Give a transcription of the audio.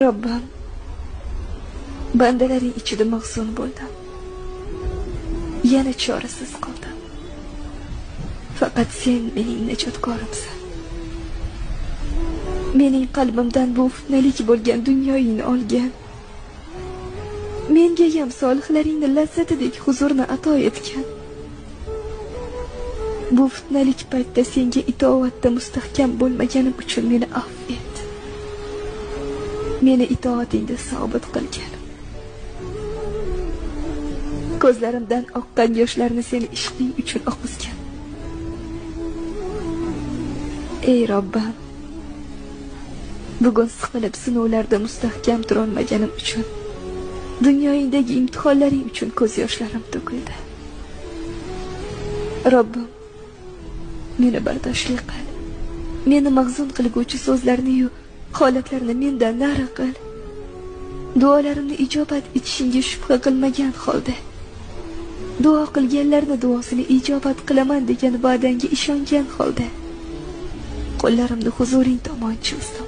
Robbim, bandalaring ichida mahzun bo'ldim. Yana chorasiz qoldim. Faqat sen mening najotkorimsan. Mening qalbimdan bu fitnalik bo'lgan dunyoyingni olgan. Menga ham solihlaringni lazzatidek huzurni ato etgan. Bu fitnalik paytda senga itoatda mustahkam bo'lmaganim uchun meni afv et. Meni itoatingda sobit qilgin. Ko'zlarimdan oqqan yoshlarni seni ishqing uchun oqizgan. Ey Robbim, bugun siqilib sinovlarda mustahkam turolmaganim uchun, dunyoyingdagi imtihonlaring uchun ko'z yoshlarim to'kildi. Robbim, meni bardoshli qil. Meni mahzun qilguvchi so'zlarni-yu holatlarni mendan nari qil. Duolarimni ijobat etishingga shubha qilmagan holda, duo qilganlarning duosini ijobat qilaman degan va'dangga ishongan holda, qo'llarimni huzuring tomon cho'zdim.